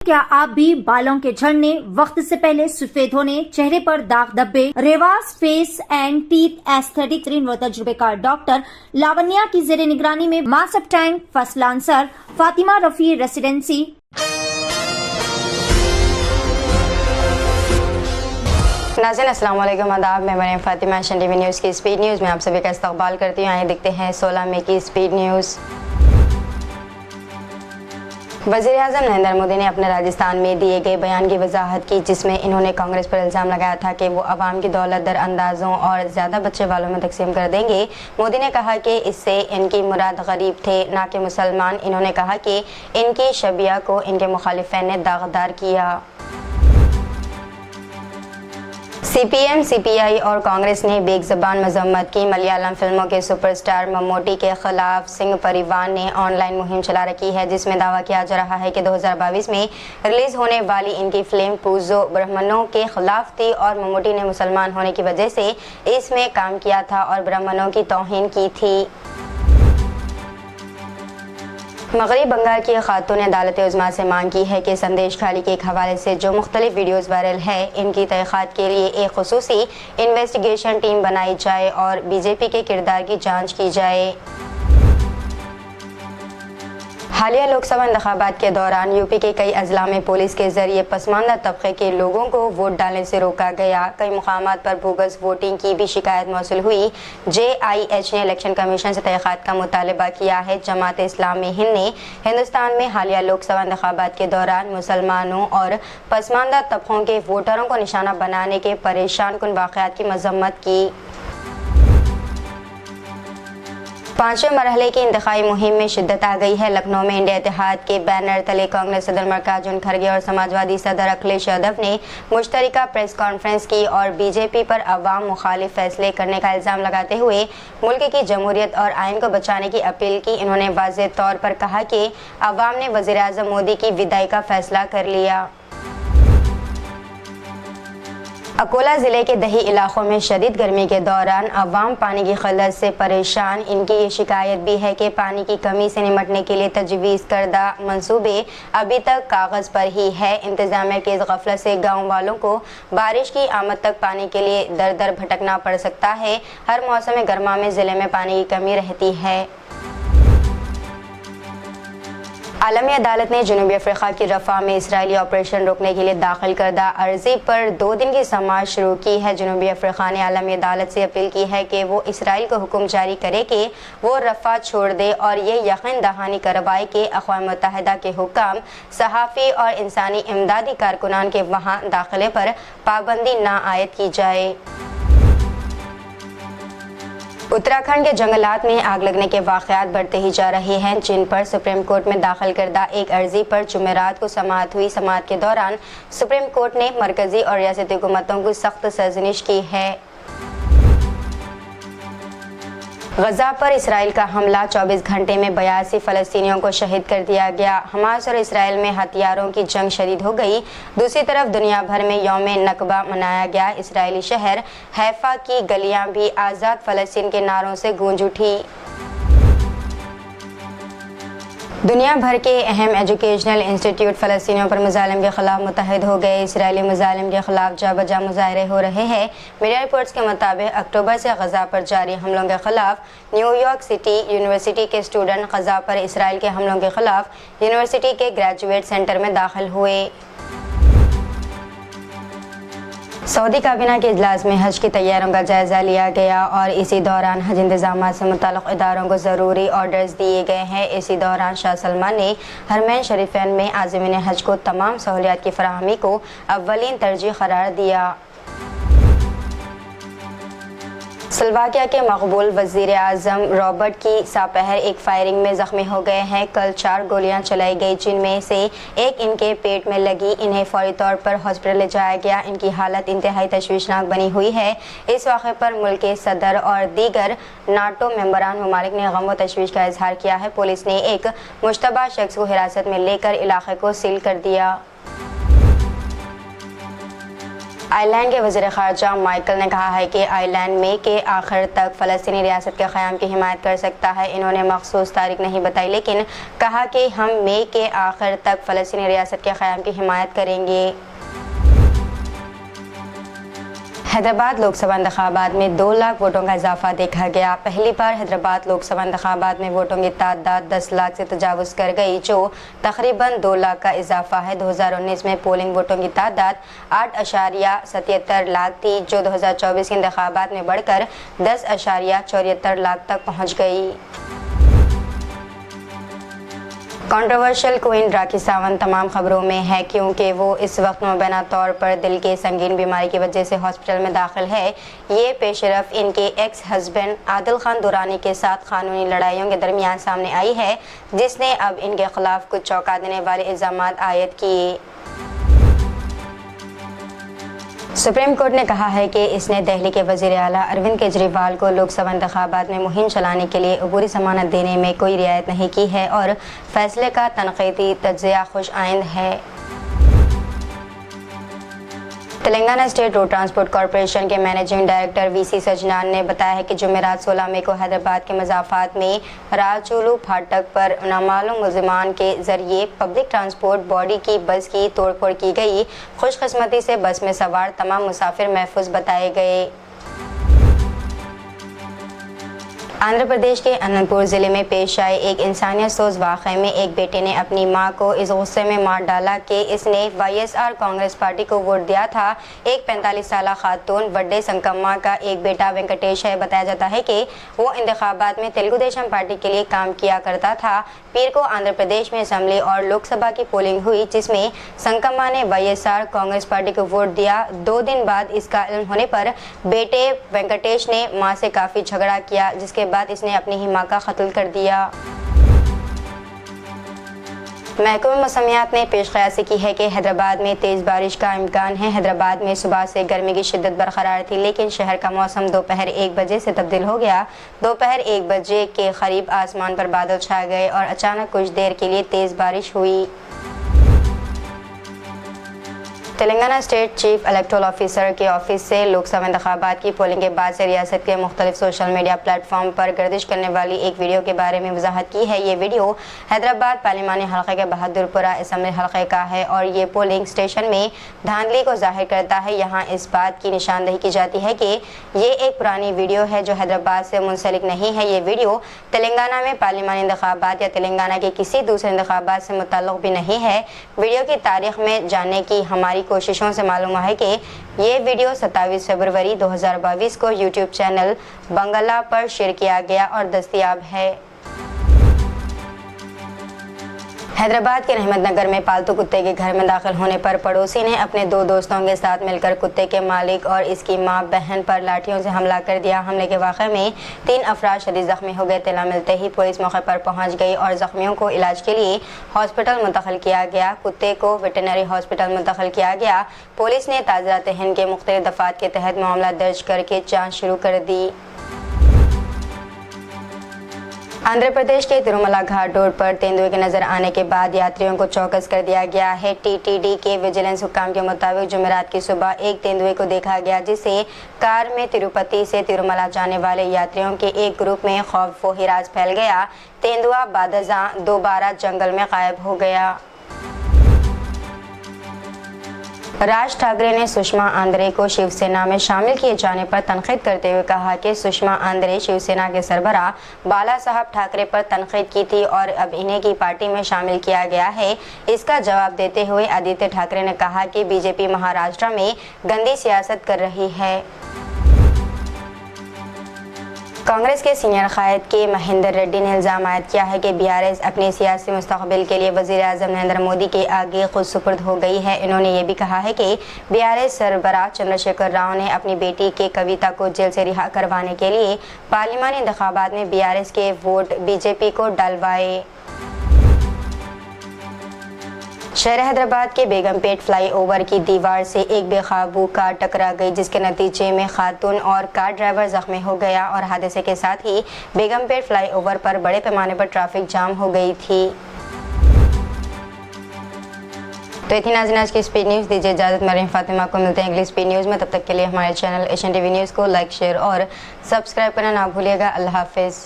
क्या आप भी बालों के झड़ने, वक्त से पहले सफेद होने, चेहरे पर दाग धब्बे, रेवास फेस एंड टीथ एस्थेटिक व तजुर्बेकार डॉक्टर लावण्या की जेर निगरानी में मासब टैंक फर्स्ट लांसर फातिमा रफी रेसिडेंसी नाज़रीन अस्सलाम वालेकुम, आदाब। मैं Mariyam Fatima Asian TV news की स्पीड न्यूज़ में आप सभी का इस्तकबाल करती हूँ। आइए देखते हैं 16 मई की स्पीड न्यूज़। वज़ीर-ए-आज़म नरेंद्र मोदी ने अपने राजस्थान में दिए गए बयान की वजाहत की, जिसमें इन्होंने कांग्रेस पर इल्ज़ाम लगाया था कि वो अवाम की दौलत दर अंदाज़ों और ज़्यादा बच्चे वालों में तकसीम कर देंगे। मोदी ने कहा कि इससे इनकी मुराद गरीब थे, ना कि मुसलमान। इन्होंने कहा कि इनकी शबिया को इनके मुखालिफिन ने दागदार किया। CPM, CPI और कांग्रेस ने बेज़बान मजम्मत की। मलयालम फिल्मों के सुपरस्टार मम्मूटी के खिलाफ सिंह परिवार ने ऑनलाइन मुहिम चला रखी है, जिसमें दावा किया जा रहा है कि 2022 में रिलीज होने वाली इनकी फिल्म पूजो ब्राह्मणों के खिलाफ थी और मम्मूटी ने मुसलमान होने की वजह से इसमें काम किया था और ब्राह्मणों की तौहीन की थी। मगरबी बंगाल की खातून अदालत उज़्मा से मांग की है कि संदेश खाली के एक हवाले से जो मुख्तलिफ वीडियोज़ वायरल है, इनकी तहक़ीक़ात के लिए एक खुसूसी इन्वेस्टिगेशन टीम बनाई जाए और BJP के किरदार की जांच की जाए। हालिया लोकसभा इंतखाबात के दौरान यूपी के कई अजला में पुलिस के जरिए पसमानदा तबके के लोगों को वोट डालने से रोका गया। कई मुकामात पर बोगस वोटिंग की भी शिकायत मौसूल हुई। JIH ने इलेक्शन कमीशन से तहक़ीक़ात का मुतालबा किया है। जमात इस्लामी हिंद ने हिंदुस्तान में हालिया लोकसभा इंतखाबात के दौरान मुसलमानों और पसमानदा तबकों के वोटरों को निशाना बनाने के परेशान कुन वाक़यात की मजम्मत की। 5वें मरहले की इंतखाबी मुहिम में शिद्दत आ गई है। लखनऊ में इंडिया इत्तेहाद के बैनर तले कांग्रेस सदर मल्लिकार्जुन खड़गे और समाजवादी सदर अखिलेश यादव ने मुश्तरका प्रेस कॉन्फ्रेंस की और BJP पर अवाम मुखालिफ फैसले करने का इल्ज़ाम लगाते हुए मुल्क की जमहूरियत और आइन को बचाने की अपील की। इन्होंने वाज़ेह तौर पर कहा कि अवाम ने वज़ीर-ए-आज़म मोदी की विदाई का फैसला कर लिया। अकोला ज़िले के दही इलाकों में शदीद गर्मी के दौरान अवाम पानी की क़िल्लत से परेशान। इनकी ये शिकायत भी है कि पानी की कमी से निमटने के लिए तजवीज़ करदा मंसूबे अभी तक कागज़ पर ही है। इंतज़ामिया की इस गफलत से गाँव वालों को बारिश की आमद तक पानी के लिए दर दर भटकना पड़ सकता है। हर मौसम गर्मा में ज़िले में पानी की कमी रहती है। आलमी अदालत ने जनूबी अफ्रीका की रफ़ा में इसराइली ऑपरेशन रोकने के लिए दाखिल करदा अर्जी पर 2 दिन की समाअत शुरू की है। जनूबी अफ्रीका ने आलमी अदालत से अपील की है कि वो इसराइल को हुक्म जारी करे कि वो रफ़ा छोड़ दे और ये यकीन दहानी करवाए कि अक़वाम मुत्तहिदा के हुक्म, सहाफ़ी और इंसानी इमदादी कारकुनान के वहाँ दाखिले पर पाबंदी ना आयद की जाए। उत्तराखंड के जंगलात में आग लगने के वाक़यात बढ़ते ही जा रहे हैं, जिन पर सुप्रीम कोर्ट में दाखिल करदा एक अर्जी पर जुमेरात को समाअत हुई। समाअत के दौरान सुप्रीम कोर्ट ने मरकज़ी और रियासती हुकूमतों को सख्त सरज़निश की है। गज़ा पर इसराइल का हमला 24 घंटे में 82 फ़लस्तीनियों को शहीद कर दिया गया। हमास और इसराइल में हथियारों की जंग शदीद हो गई। दूसरी तरफ दुनिया भर में यौम नकबा मनाया गया। इसराइली शहर हैफा की गलियां भी आज़ाद फ़लस्तीन के नारों से गूंज उठी। दुनिया भर के अहम एजुकेशनल इंस्टीट्यूट फ़लस्तीनियों पर मुज़ालिम के ख़िलाफ़ मुत्तहिद हो गए। इसराइली मुज़ालिम के ख़िलाफ़ जा बजा मुज़ाहरे हो रहे हैं। मीडिया रिपोर्ट्स के मुताबिक अक्टूबर से गज़ा पर जारी हमलों के ख़िलाफ़ न्यूयॉर्क सिटी यूनिवर्सिटी के स्टूडेंट गज़ा पर इसराइल के हमलों के ख़िलाफ़ यूनिवर्सिटी के ग्रेजुएट सेंटर में दाखिल हुए। सऊदी काबीना के इजलास में हज की तैयारियों का जायज़ा लिया गया और इसी दौरान हज इंतज़ामात से मुताल्लिक़ इदारों को ज़रूरी ऑर्डर्स दिए गए हैं। इसी दौरान शाह सलमान ने हरमैन शरीफैन में आज़मीन हज को तमाम सहूलियात की फराहमी को अव्वलीन तरजीह करार दिया। स्लोवाकिया के मकबूल वज़ीर-ए-आज़म रॉबर्ट की सापहर एक फायरिंग में ज़ख्मी हो गए हैं। कल 4 गोलियां चलाई गई, जिनमें से एक इनके पेट में लगी। इन्हें फौरी तौर पर हॉस्पिटल ले जाया गया। इनकी हालत इंतहाई तशवीशनाक बनी हुई है। इस वाक़े पर मुल्क के सदर और दीगर नाटो मेंबरान ममालिक ने गम व तशवीश का इजहार किया है। पुलिस ने एक मुश्तबा शख्स को हिरासत में लेकर इलाके को सील कर दिया। आयरलैंड के वज़ीर ख़ारजा माइकल ने कहा है कि आयरलैंड मई के आखिर तक फ़लस्तीनी रियासत के क़याम की हिमायत कर सकता है। इन्होंने मखसूस तारीख नहीं बताई, लेकिन कहा कि हम मई के आखिर तक फ़लस्तीनी रियासत के क़याम की हिमायत करेंगे। हैदराबाद लोकसभा इंतखाबात में 2 लाख वोटों का इजाफा देखा गया। पहली बार हैदराबाद लोकसभा इंतखाबात में वोटों की तादाद 10 लाख से तजावुज़ कर गई, जो तकरीबन 2 लाख का इजाफा है। 2019 में पोलिंग वोटों की तादाद 8.77 लाख थी, जो 2024 के इंतखाबात में बढ़कर 10.74 लाख तक पहुँच गई। कंट्रोवर्शियल क्वीन राखी सावंत तमाम खबरों में है, क्योंकि वो इस वक्त मुबैना तौर पर दिल के संगीन बीमारी की वजह से हॉस्पिटल में दाखिल है। ये पेशरफ इनके एक्स हस्बैंड आदिल खान दुरानी के साथ कानूनी लड़ाइयों के दरमियान सामने आई है, जिसने अब इनके खिलाफ कुछ चौंका देने वाले इल्ज़ामात आयद किए। सुप्रीम कोर्ट ने कहा है कि इसने दिल्ली के वज़ीर आला अरविंद केजरीवाल को लोकसभा इंतखाबात में मुहिम चलाने के लिए अबूरी ज़मानत देने में कोई रियायत नहीं की है और फैसले का तनक़ीदी तज्ज़िया खुश आइंद है। Telangana state road transport corporation के मैनेजिंग डायरेक्टर वीसी सजनान ने बताया है कि जुमेरात 16 मई को हैदराबाद के मज़ाफ़ात में राजचूलू फाटक पर नामालूम मुलज़िमान के ज़रिए पब्लिक ट्रांसपोर्ट बॉडी की बस की तोड़फोड़ की गई। खुशकिस्मती से बस में सवार तमाम मुसाफिर महफूज बताए गए। आंध्र प्रदेश के अनंतपुर ज़िले में पेश आए एक इंसानियत सोज वाक़े में एक बेटे ने अपनी मां को इस गुस्से में मार डाला कि इसने वाईएसआर कांग्रेस पार्टी को वोट दिया था। एक 45 साला खातून वड्डे संकम्मा का एक बेटा वेंकटेश है। बताया जाता है कि वो इंतखाबात में तेलुगु देशम पार्टी के लिए काम किया करता था। पीर को आंध्र प्रदेश में असम्बली और लोकसभा की पोलिंग हुई, जिसमें संकम्मा ने वाईएसआर कांग्रेस पार्टी को वोट दिया। 2 दिन बाद इसका इल्म होने पर बेटे वेंकटेश ने मां से काफ़ी झगड़ा किया, जिसके बाद इसने अपनी ही मां का कत्ल कर दिया। महकमा मौसमियात ने पेशकयासी की है कि हैदराबाद में तेज़ बारिश का इम्कान है। हैदराबाद में सुबह से गर्मी की शिद्दत बरकरार थी, लेकिन शहर का मौसम दोपहर 1 बजे से तब्दील हो गया। दोपहर 1 बजे के करीब आसमान पर बादल छा गए और अचानक कुछ देर के लिए तेज़ बारिश हुई। Telangana state chief electoral officer के ऑफिस से लोकसभा इंतखाबात की पोलिंग के बाद से रियासत के मुख्तलिफ सोशल मीडिया प्लेटफॉर्म पर गर्दिश करने वाली एक वीडियो के बारे में वजाहत की है। ये वीडियो हैदराबाद पार्लिमानी हल्के के बहादुरपुरा असम्बली हल्के का है और ये पोलिंग स्टेशन में धांधली को जाहिर करता है। यहाँ इस बात की निशानदेही की जाती है कि ये एक पुरानी वीडियो है जो हैदराबाद से मुंसलिक नहीं है। ये वीडियो तेलंगाना में पार्लिमानी इंतखाबात या तेलंगाना के किसी दूसरे इंतखाबात से मुतल्लिक़ भी नहीं है। वीडियो की तारीख में जानने की हमारी कोशिशों से मालूम है कि ये वीडियो 27 फरवरी 2022 को यूट्यूब चैनल बंगला पर शेयर किया गया और दस्तयाब है। हैदराबाद के रहमतनगर में पालतू कुत्ते के घर में दाखिल होने पर पड़ोसी ने अपने 2 दोस्तों के साथ मिलकर कुत्ते के मालिक और इसकी मां बहन पर लाठियों से हमला कर दिया। हमले के वाक़े में 3 अफराद शदीद ज़ख्मी हो गए। इत्तला मिलते ही पुलिस मौके पर पहुंच गई और ज़ख्मियों को इलाज के लिए हॉस्पिटल मुंतकिल किया गया। कुत्ते को वेटरनरी हॉस्पिटल मुंतकिल किया गया। पुलिस ने ताज़रात हिंद के मुख्तलिफ दफ़ात के तहत मामला दर्ज करके जाँच शुरू कर दी। आंध्र प्रदेश के तिरुमला घाट रोड पर तेंदुए के नजर आने के बाद यात्रियों को चौकस कर दिया गया है। टीटीडी के विजिलेंस हुक्काम के मुताबिक जुमेरात की सुबह एक तेंदुए को देखा गया, जिससे कार में तिरुपति से तिरुमला जाने वाले यात्रियों के एक ग्रुप में खौफ व हिरास फैल गया। तेंदुआ बादज़ां दोबारा जंगल में गायब हो गया। राज ठाकरे ने सुषमा आंद्रे को शिवसेना में शामिल किए जाने पर तनकीद करते हुए कहा कि सुषमा आंद्रे शिवसेना के सरबराह बाला साहब ठाकरे पर तनकीद की थी और अब इन्हें की पार्टी में शामिल किया गया है। इसका जवाब देते हुए आदित्य ठाकरे ने कहा कि बीजेपी महाराष्ट्र में गंदी सियासत कर रही है। कांग्रेस के सीनियर कायद के महेंद्र रेड्डी ने इल्ज़ाम आयद किया है कि बीआरएस अपने सियासी मुस्तक़बिल के लिए वज़ीर आज़म नरेंद्र मोदी के आगे खुद सुपुर्द हो गई है। इन्होंने ये भी कहा है कि बीआरएस सरबराह चंद्रशेखर राव ने अपनी बेटी के कविता को जेल से रिहा करवाने के लिए पार्लिमानी इंतखाबात में बीआरएस के वोट बीजेपी को डलवाए। शहर हैदराबाद के बेगमपेट फ्लाईओवर की दीवार से एक बेकाबू कार टकरा गई, जिसके नतीजे में खातून और कार ड्राइवर जख्मी हो गया और हादसे के साथ ही बेगमपेट फ्लाईओवर पर बड़े पैमाने पर ट्रैफिक जाम हो गई थी। तो इतनी नाज़रीन आज की स्पीड न्यूज़, दीजिए इजाज़त। मरीम फातिमा को मिलते हैं अगली स्पीड न्यूज़ में। तब तक के लिए हमारे चैनल एशियन टीवी न्यूज़ को लाइक, शेयर और सब्सक्राइब करना ना भूलिएगा। अल्लाह हाफिज़।